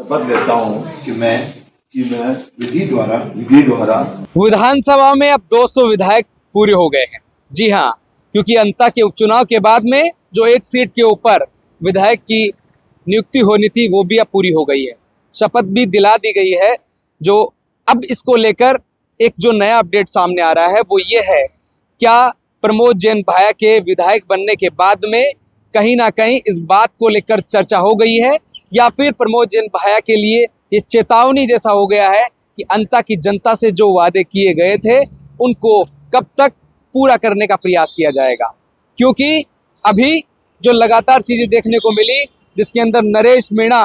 शपथ लेता हूँ कि मैं विधि द्वारा विधानसभा में अब 200 विधायक पूरे हो गए हैं। जी हाँ, क्योंकि अंता के उपचुनाव के बाद में जो एक सीट के ऊपर विधायक की नियुक्ति होनी थी वो भी अब पूरी हो गई है, शपथ भी दिला दी गई है। जो अब इसको लेकर एक जो नया अपडेट सामने आ रहा है वो ये है, क्या प्रमोद जैन भाया के विधायक बनने के बाद में कहीं ना कहीं इस बात को लेकर चर्चा हो गई है, या फिर प्रमोद जैन भाया के लिए ये चेतावनी जैसा हो गया है कि अंता की जनता से जो वादे किए गए थे उनको कब तक पूरा करने का प्रयास किया जाएगा। क्योंकि अभी जो लगातार चीज़ें देखने को मिली, जिसके अंदर नरेश मीणा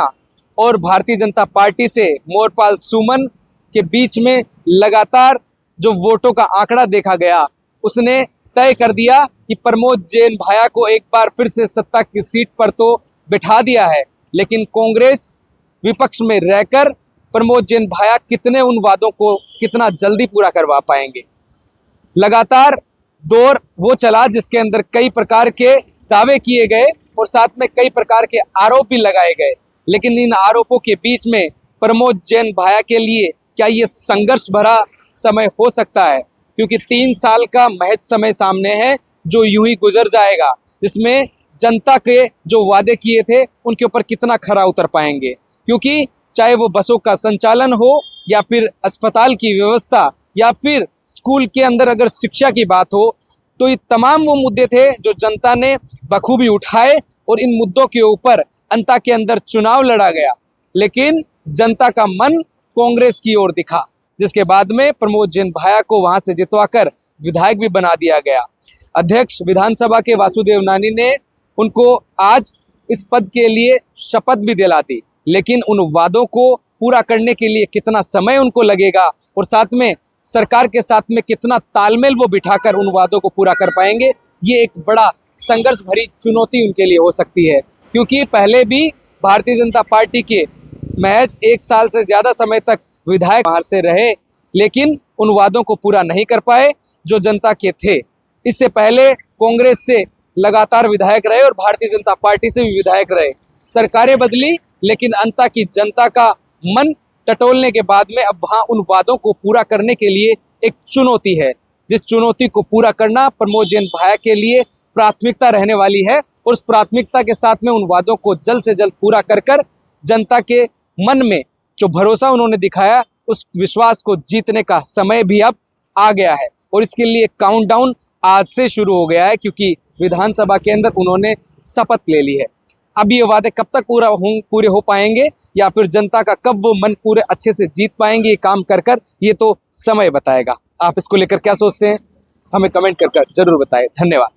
और भारतीय जनता पार्टी से मोरपाल सुमन के बीच में लगातार जो वोटों का आंकड़ा देखा गया, उसने तय कर दिया कि प्रमोद जैन भाया को एक बार फिर से सत्ता की सीट पर तो बिठा दिया है, लेकिन कांग्रेस विपक्ष में रहकर प्रमोद जैन भाया कितने उन वादों को कितना जल्दी पूरा करवा पाएंगे। लगातार दौर वो चला जिसके अंदर कई प्रकार के दावे किए गए और साथ में कई प्रकार के आरोप भी लगाए गए, लेकिन इन आरोपों के बीच में प्रमोद जैन भाया के लिए क्या ये संघर्ष भरा समय हो सकता है? क्योंकि 3 साल का महज समय सामने है जो यूं ही गुजर जाएगा, जिसमें जनता के जो वादे किए थे उनके ऊपर कितना खरा उतर पाएंगे। क्योंकि चाहे वो बसों का संचालन हो या फिर अस्पताल की व्यवस्था या फिर स्कूल के अंदर अगर शिक्षा की बात हो, तो ये तमाम वो मुद्दे थे जो जनता ने बखूबी उठाए और इन मुद्दों के ऊपर अंता के अंदर चुनाव लड़ा गया। लेकिन जनता का मन कांग्रेस की ओर दिखा, जिसके बाद में प्रमोद जैन भाया को वहां से जितवाकर विधायक भी बना दिया गया। अध्यक्ष विधानसभा के वासुदेव नानी ने उनको आज इस पद के लिए शपथ भी दिला दी, लेकिन उन वादों को पूरा करने के लिए कितना समय उनको लगेगा और साथ में सरकार के साथ में कितना तालमेल वो बिठाकर उन वादों को पूरा कर पाएंगे, ये एक बड़ा संघर्ष भरी चुनौती उनके लिए हो सकती है। क्योंकि पहले भी भारतीय जनता पार्टी के महज 1 साल से ज़्यादा समय तक विधायक बाहर से रहे, लेकिन उन वादों को पूरा नहीं कर पाए जो जनता के थे। इससे पहले कांग्रेस से लगातार विधायक रहे और भारतीय जनता पार्टी से भी विधायक रहे। सरकारें बदली, लेकिन अंता की जनता का मन टटोलने के बाद में अब वहाँ उन वादों को पूरा करने के लिए एक चुनौती है, जिस चुनौती को पूरा करना प्रमोद जैन भाया के लिए प्राथमिकता रहने वाली है। और उस प्राथमिकता के साथ में उन वादों को जल्द से जल्द पूरा कर कर जनता के मन में जो भरोसा उन्होंने दिखाया, उस विश्वास को जीतने का समय भी अब आ गया है। और इसके लिए काउंटडाउन आज से शुरू हो गया है, क्योंकि विधानसभा के अंदर उन्होंने शपथ ले ली है। अब ये वादे कब तक पूरे हो पाएंगे या फिर जनता का कब वो मन पूरे अच्छे से जीत पाएंगे ये काम कर कर, ये तो समय बताएगा। आप इसको लेकर क्या सोचते हैं, हमें कमेंट कर जरूर बताएं। धन्यवाद।